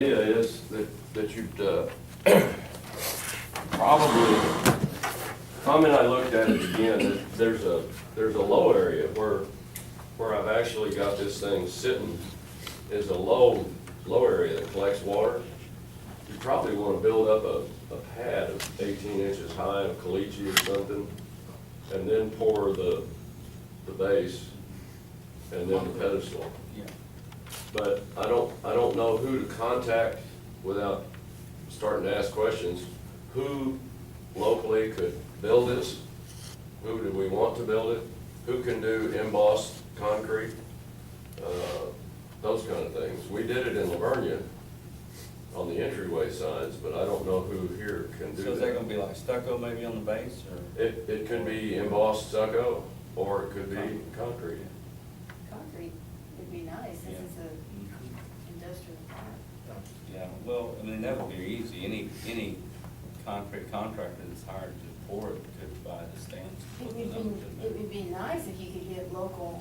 idea is that you'd probably, Tom and I looked at it again, that there's a low area where I've actually got this thing sitting, is a low area that collects water. You probably want to build up a pad of 18 inches high of caliche or something, and then pour the base, and then the pedestal. Yeah. But I don't know who to contact without starting to ask questions. Who locally could build this? Who do we want to build it? Who can do embossed concrete? Those kind of things. We did it in Livonia on the entryway sides, but I don't know who here can do that. So is that gonna be like stucco maybe on the base, or? It could be embossed stucco, or it could be concrete. Concrete would be nice, since it's a industrial park. Yeah, well, I mean, that would be easy. Any concrete contractor that's hired to pour it could buy the stands. It would be nice if you could get local,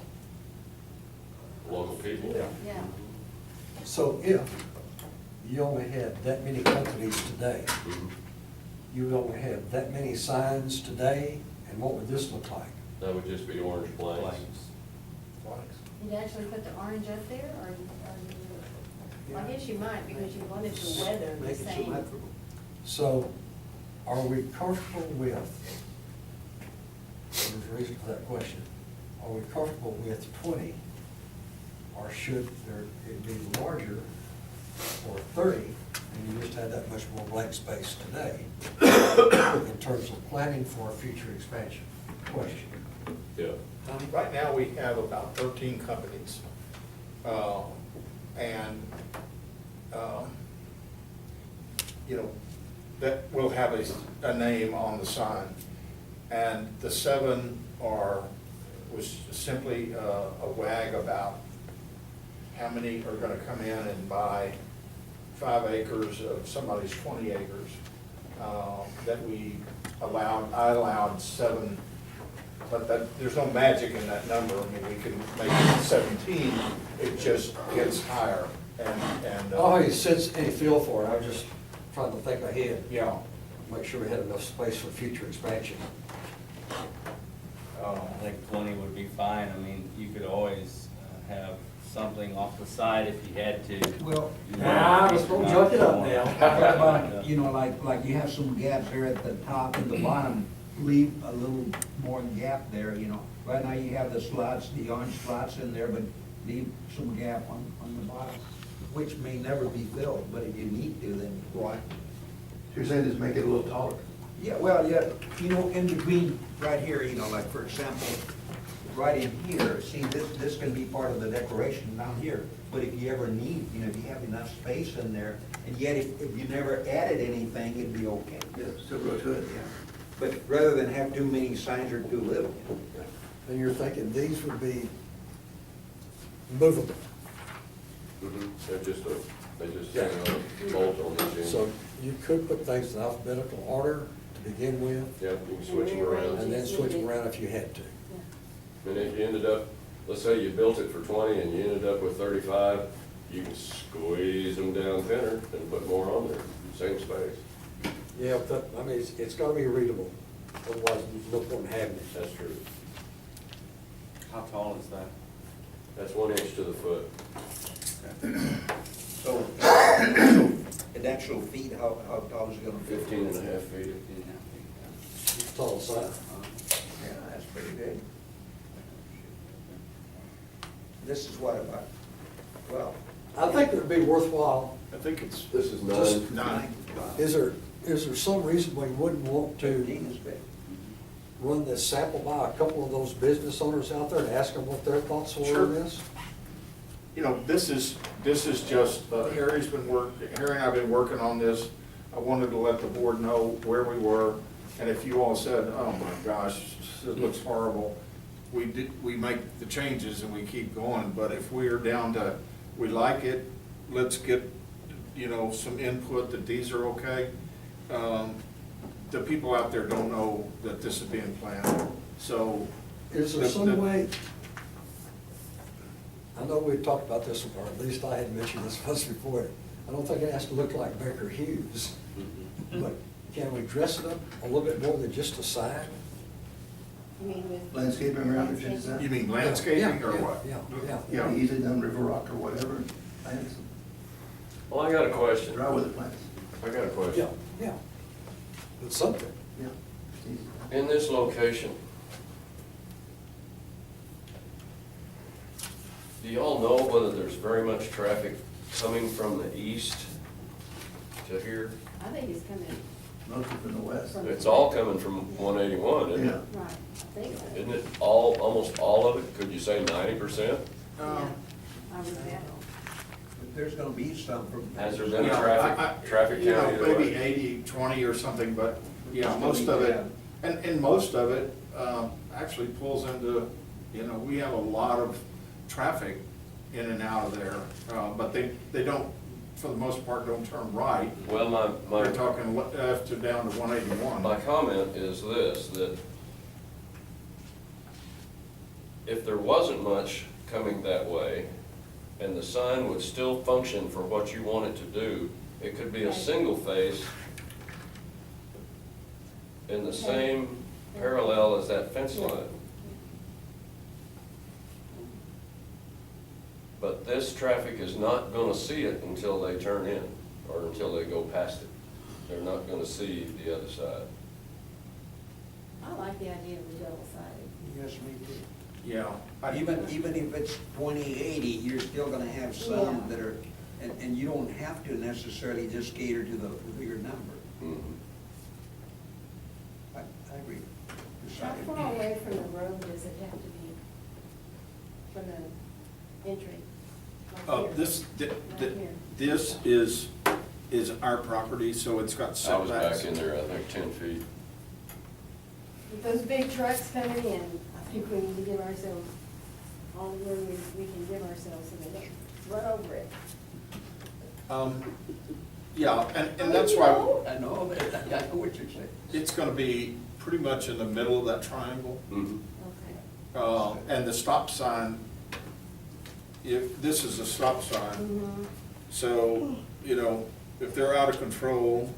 Local people. yeah. So if you only had that many companies today, Mhm. you would only have that many signs today, and what would this look like? That would just be orange blanks. Blanks. You'd actually put the orange up there, or well, I guess you might, because you wanted to weather the same. So are we comfortable with, there's a reason for that question, are we comfortable with 20? Or should it be larger, or 30, and you just had that much more blank space today in terms of planning for a future expansion? Question. Yeah. Right now, we have about 13 companies. And, that will have a name on the sign. And the 7 was simply a wag about how many are gonna come in and buy 5 acres of somebody's 20 acres. That I allowed 7, but there's no magic in that number. I mean, we can make it 17, it just gets higher, and. I don't have any sense, any feel for it, I was just trying to think ahead, Yeah. make sure we had enough space for future expansion. I think 20 would be fine. I mean, you could always have something off the side if you had to. Well, let's go junk it up now. what about, you know, like you have some gaps there at the top and the bottom, leave a little more gap there, you know. Right now you have the slots, the orange slots in there, but leave some gap on the bottom, which may never be filled, but if you need to, then. Right. You're saying just make it a little taller? Yeah, well, yeah, you know, in between, right here, you know, like for example, right in here, see, this can be part of the decoration down here. But if you ever need, you know, if you have enough space in there, and yet if you never added anything, it'd be okay. Yeah, still go to it. Yeah. But rather than have too many signs or too little. And you're thinking these would be movable, Mhm. They just hang on, bolt on each end. so you could put things in alphabetical order to begin with, Yeah, you can switch them around. and then switch them around if you had to. Yeah. And if you ended up, let's say you built it for 20 and you ended up with 35, you can squeeze them down thinner and put more on there, same space. Yeah, but, I mean, it's gotta be readable, otherwise there's no point in having it. That's true. How tall is that? That's 1 inch to the foot. So, in actual feet, how tall is it gonna be? 15 and a half feet. Tall sign. Yeah, that's pretty good. This is what, about 12? I think it would be worthwhile. I think it's This is Just 9. 9. Is there some reason why you wouldn't want to 15 is big. run this sample by a couple of those business owners out there and ask them what their thoughts were Sure. on this? You know, this is just, Harry and I have been working on this. I wanted to let the board know where we were, and if you all said, oh my gosh, it looks horrible, we make the changes and we keep going, but if we are down to, we like it, let's get, you know, some input that these are okay. The people out there don't know that this is being planned, so. Is there some way, I know we've talked about this, or at least I had mentioned this once before, I don't think it has to look like Baker Hughes, but can we dress it up a little bit more than just a sign? You mean with? Landscaping around it, is that? You mean landscaping or Yeah, what? yeah. Yeah, easy done river rock or whatever, plants, Well, I got a question. dry with the plants. I got a Yeah, question. yeah. It's something. Yeah. It's easy. In this location, do y'all know whether there's very much traffic coming from the east to here? I think it's coming Mostly from the west. from. It's all coming from 181, isn't Yeah. it? Right, I think so. Isn't it all, almost all of it? Could you say 90%? Yeah, I would bet. But there's gonna be some from. Has there been a Yeah, traffic you know, count either maybe way? 80-20 or something, but, yeah, most of it, and most of it, actually pulls into, you know, we have a lot of traffic in and out of there, but they don't, for the most part, don't turn right. Well, We're my talking left to down to 181. My comment is this, that if there wasn't much coming that way, and the sign would still function for what you want it to do, it could be a single face in the same parallel as that fence line. But this traffic is not gonna see it until they turn in, or until they go past it. They're not gonna see the other side. I like the idea of the double sided. Yes, me too. Yeah. Even if it's 20/80, you're still gonna have some Yeah. that are, and you don't have to necessarily just cater to the bigger number. Mhm. I agree. How far away from the road does it have to be from the entry? Like here? This, Right here. this is our property, so it's got I was setbacks. back in there, I think, 10 feet. With those big trucks coming in, I think we need to give ourselves all the room we can give ourselves so they don't run over it. Yeah, and that's why I know that, I know what you're saying. it's gonna be pretty much in the middle of that triangle. Mhm. Okay. And the stop sign, if, this is a stop sign, Mhm. so, you know, if they're out of control.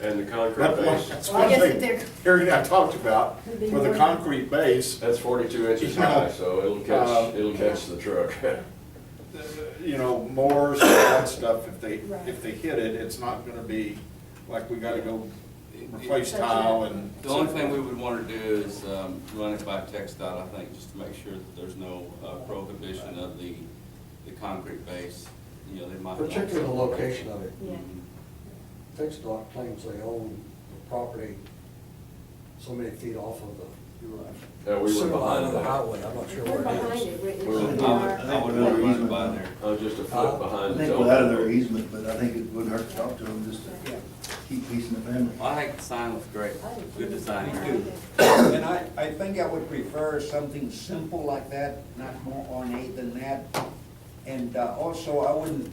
And the concrete That's base, Well, I one guess thing if they're- Harry and I talked about, Could be with the more. concrete base, that's 42 inches You know, high, so it'll catch the truck. you know, mowers and that stuff, if they Right. hit it, it's not gonna be like we gotta go replace Such a- tile and. The only thing we would want to do is run it by TxDOT, I think, just to make sure that there's no prohibition of the concrete base. You know, they might. Particularly the location of it. Yeah. TxDOT claims they own the property so many feet off of the Yeah, we were center line behind of the that. highway. I'm not sure We're where behind it it. is. We're- it's We were- in I our- I would want to run it by there. I was just a foot behind I the think tow. we're out of their easement, but I think it wouldn't hurt to talk to them, just to Yeah. keep peace in the family. Well, I think the sign looks great, good design I here. like it. And I think I would prefer something simple like that, not more ornate than that. And also, I wouldn't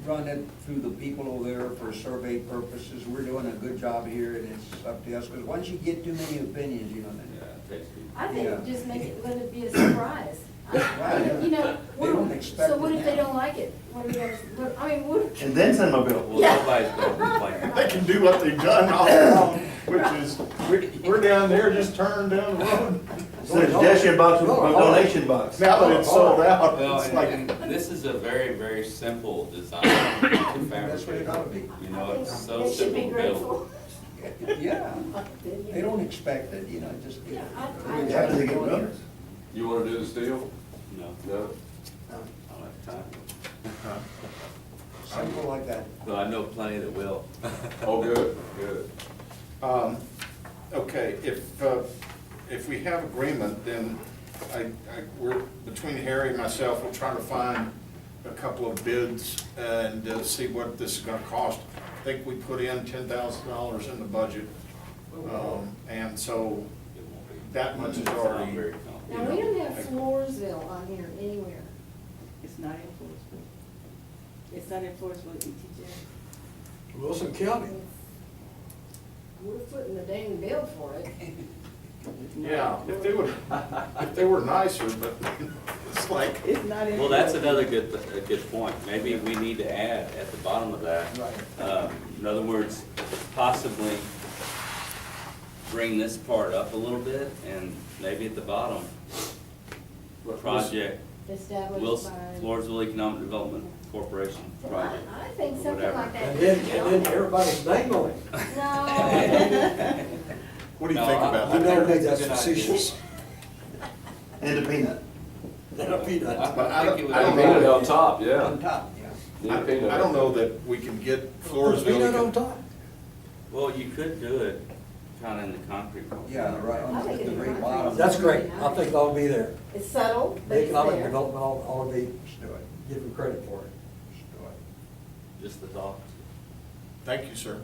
run it through the people over there for survey purposes. We're doing a good job here, and it's up to us, because once you get too many opinions, you know, then. Yeah, it takes people. I think Yeah. just make it, let it be a surprise. Right. You know, They don't expect so what it if they now. don't like it? What are we gonna, what, I mean, what? And then send them a bill. Well, nobody's going to complain. They can do what they've done all along, which is, we're down there, just turn down the road. Suggestion box with a donation box. Now that it's sold out, Well, it's like, and this is a very, very simple design to That's what it fabricate. ought to be. You know, it's so They should be simple to build. grateful. Yeah, they don't expect it, you know, just. Yeah, We have to get runners. You wanna do the steel? No, No? I don't have time. Simple like that. But I know plenty that will. Oh, good, good. okay, if we have agreement, then we're, between Harry and myself, we're trying to find a couple of bids and see what this is gonna cost. I think we put in $10,000 in the budget, and so that much is already. Now, we don't have Floresville on here anywhere. It's not in Floresville. It's not in Floresville, ETJ. Wilson County. We're footing the dang bill for it. Yeah, if they were nicer, but it's like, It's not in. Well, that's another a good point. Maybe we need to add at the bottom of that. In other words, possibly bring this part up a little bit and maybe at the bottom, project, Established by. Floresville Economic Development Corporation project. I think something whatever. like that. And then everybody's name on it. No. what do you No, think I- about You that? know me, that's Good idea. facetious. And a peanut. That'll be I that. think it would I don't be- Peanut on top, yeah. On top, yeah. Need a peanut. I don't know that we can get Put a peanut on Floresville. top. Well, you could do it kind of in the concrete part. Yeah, right I on think the it'd be very fine. bottom. That's great. I think that'll be there. It's subtle, but The it's economic there. development ought to be, Let's do it. give them credit for it. Let's do it. Just the thought. Thank you, sir.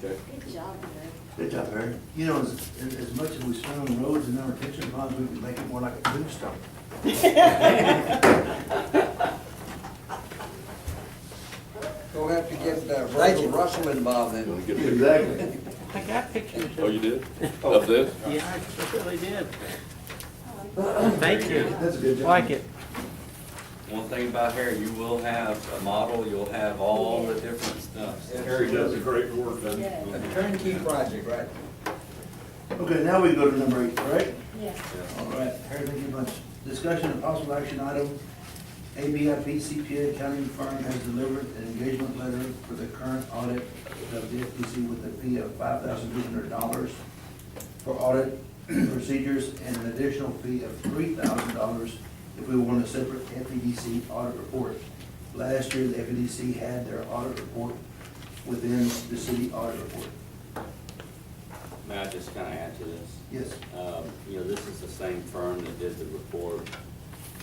Okay. Good job, Greg. Good job, Barry. You know, as much as we spend on roads and our retention bonds, we can make it more like a tombstone. We'll have to get Thank you. Russell involved then. Wanna get a- Exactly. I got pictures. Oh, you did? Of this? Yeah, I really did. Thank you. That's a good job. Like it. One thing about Harry, you will have a model, you'll have all the different stuff. Harry does a great work. Yeah, A turnkey project, right? Okay, now we go to number 8, right? yeah. All right, Harry, thank you much. Discussion of possible action item, ABIP CPA accounting firm has delivered an engagement letter for the current audit of the FTC with a fee of $5,200 for audit procedures and an additional fee of $3,000 if we want a separate FEDC audit report. Last year, the FEDC had their audit report within the city audit report. May I just kind of add to this? Yes. You know, this is the same firm that did the report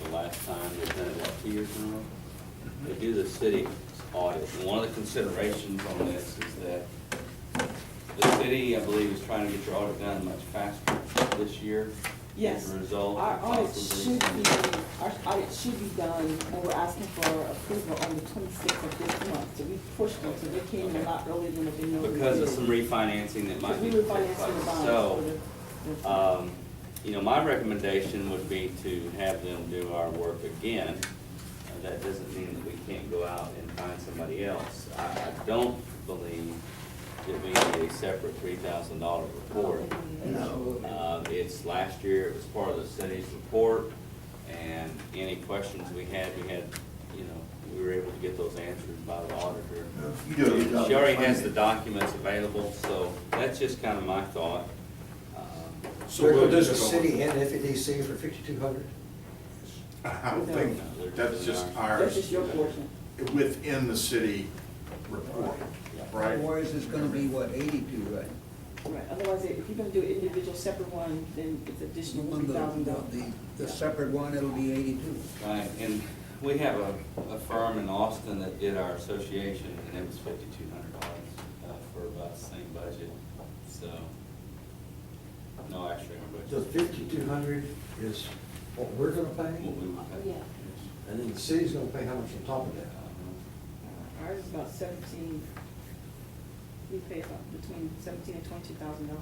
the last time, they've done it, what, 2 years in a row? They do the city audit, and one of the considerations on this is that the city, I believe, is trying to get your audit done much faster this year. Yes. As a result. Our audit possibly- should be done, and we're asking for approval on the 26th of this month. So we pushed them, so they came in a lot earlier than what they normally do. Because of some refinancing that might Because be. we were taking financing the place. bonds. So, for the- you know, my recommendation would be to have them do our work again. That doesn't mean that we can't go out and find somebody else. I don't believe that we need a separate $3,000 report. No. It's last year, it was part of the city's report, and any questions we had, you know, we were able to get those answered by the auditor. You do a good job. She already has the documents available, so that's just kind of my thought. So We're we'll gonna do the just go- city and FEDC for 5,200? I don't think, that's just That's ours, just your portion. within the city report, right? Otherwise, it's gonna be, what, 82, right? Right, otherwise, if you're gonna do an individual separate one, then it's additional On $3,000. the separate one, it'll be 82. Right, and we have a firm in Austin that did our association, and it was $5,200 for about the same budget, so, no extra in our The budget. 5,200 is what we're gonna pay? What we would pay. Yeah. And then the city's gonna pay how much on top of that? Ours is about 17, we pay about between 17 and $22,000.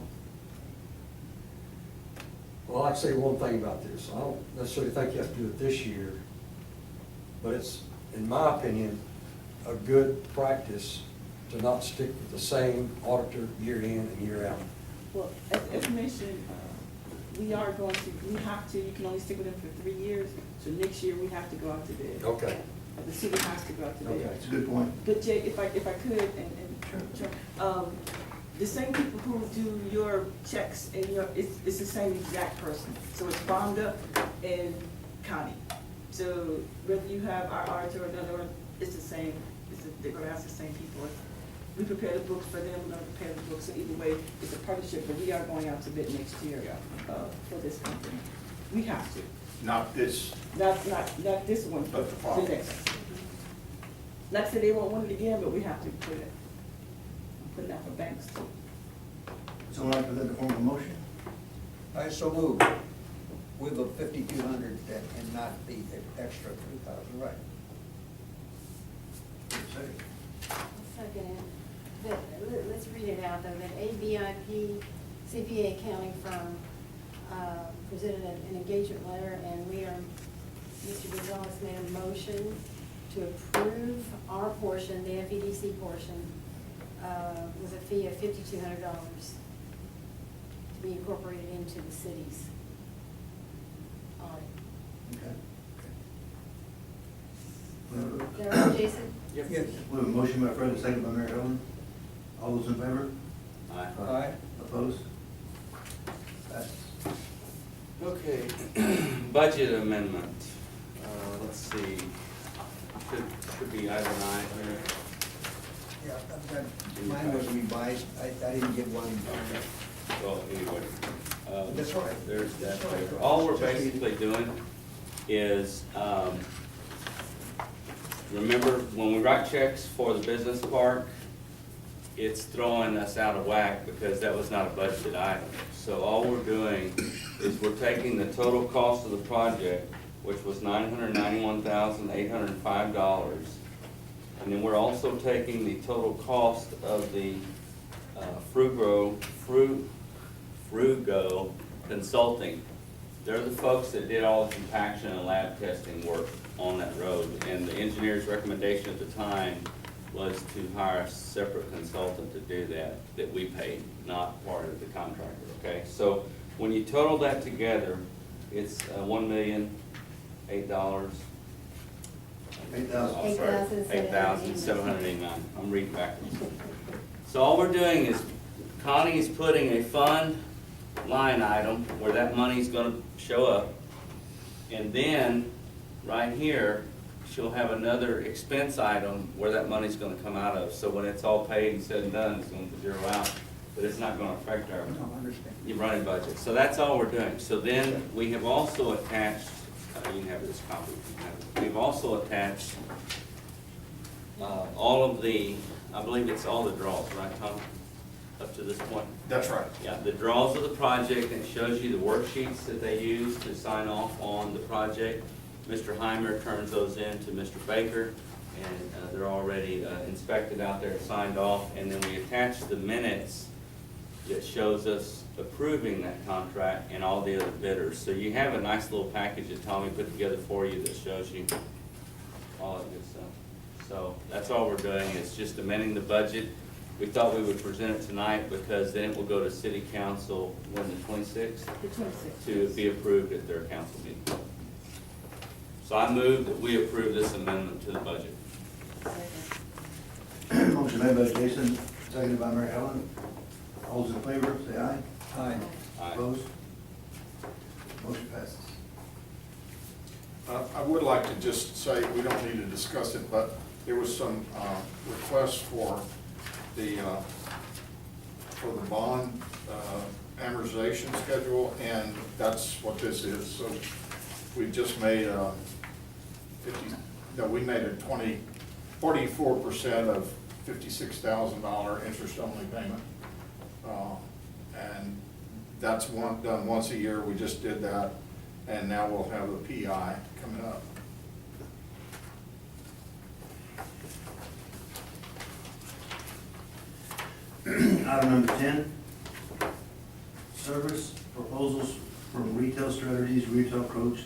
Well, I'd say one thing about this. I don't necessarily think you have to do it this year, but it's, in my opinion, a good practice to not stick with the same auditor year in and year out. Well, as mentioned, we are going to, we have to, you can only stick with them for 3 years, so next year we have to go out to bid. Okay. The city has to go out to bid. Okay. That's a good point. But Jay, if I could, the same people who do your checks and it's the same exact person. So it's bombed up in county. So whether you have our auditor or another, it's the same, they're gonna ask the same people. We prepare the books for them, we're gonna prepare the books, so either way, it's a partnership, but we are going out to bid next year, for this company. We have to, Not this, not this one, But but the the following. next. Like I said, they won't want it again, but we have to put it, I'm putting out for banks too. Someone like to put that in form of a motion? I so moved with the 5,200 and not the extra 3,000, right? Second. Second, let's read it out though, that ABIP CPA accounting firm presented an engagement letter, and Mr. Gonzalez made a motion to approve our portion, the FEDC portion, with a fee of $5,200 to be incorporated into the city's audit. Okay. Is that right, Jason? Yes. We have a motion by Fred, a second by Mary Ellen. All those in favor? Aye. Aye. Opposed? Passes. Okay, budget amendment. Let's see, should be item 9 here. Yeah, mine was revised, I didn't get one. Well, anyway. That's right. There's that. That's right. All we're basically doing is, remember, when we write checks for the business park, it's throwing us out of whack because that was not a budgeted item. So all we're doing is we're taking the total cost of the project, which was $991,805, and then we're also taking the total cost of the Frugo Consulting. They're the folks that did all the compaction and lab testing work on that road, and the engineer's recommendation at the time was to hire a separate consultant to do that we paid, not part of the contractor, okay? So when you total that together, it's $1,008,000. $8,789. I'm reading backwards. So all we're doing is Connie is putting a fund line item where that money's gonna show up. And then, right here, she'll have another expense item where that money's gonna come out of. So when it's all paid and said and done, it's going to zero out, but it's not gonna affect our No, I understand. your running budget. So that's all we're doing. So then we have also attached, you can have this copy. We've also attached all of the, I believe it's all the draws, right, Tom? Up to this point? That's right. Yeah, the draws of the project, and it shows you the worksheets that they use to sign off on the project. Mr. Heimer turns those in to Mr. Baker, and they're already inspected out there, signed off, and then we attach the minutes that shows us approving that contract and all the other bidders. So you have a nice little package that Tommy put together for you that shows you all that good stuff. So that's all we're doing, it's just amending the budget. We thought we would present it tonight because then it will go to city council when the 26th The 26th. to be approved at their council meeting. So I move that we approve this amendment to the budget. Motion made by Jason, seconded by Mary Ellen. All those in favor, say aye. Aye. Aye. Opposed? Motion passes. I would like to just say, we don't need to discuss it, but there was some requests for the bond amortization schedule, and that's what this is. So we just made we made a 44% of $56,000 interest-only payment. And that's done once a year. We just did that, and now we'll have a PI coming up. Item number 10, service proposals from Retail Strategies, Retail Coach,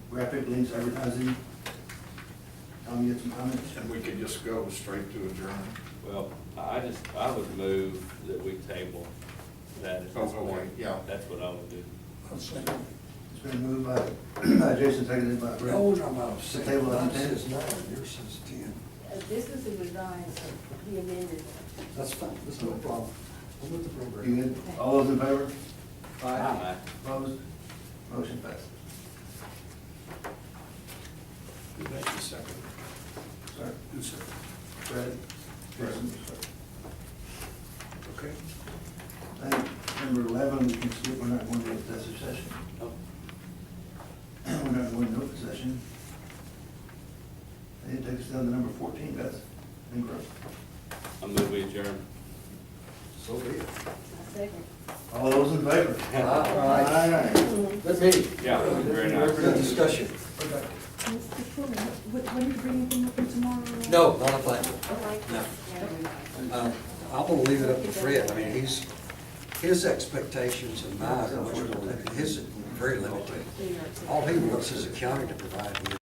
Graphic Links Advertising. Tom, you get some comments? And we could just go straight to adjourn. Well, I would move that we table that at this Oh, okay, point. yeah. That's what I would do. I'll second. It's been moved by Jason, seconded by Brett. No, no, no. The table item 10. Says 9, yours says 10. This was the revised, the amended. That's fine, that's no problem. I'm with the You program. good? All those in favor? Aye. Opposed? Motion passes. Who makes the second? Sorry. Who's second? Brett? Jason? Okay. Item number 11, we can skip, we're not going to executive session. Oh, We're not going to open session. And it takes us down to number 14, Beth. Ingram. I move we adjourn. So be it. I second. All those in favor? Aye. Good meeting. Yeah, very nice. Good discussion. Mr. Fuller, what are you bringing him up for tomorrow? No, not a plan. I like No. this. Yeah. I'm gonna leave it up to Fred. I mean, he's his expectations and mine are much more limited, his is very limited. All he wants is a county to provide him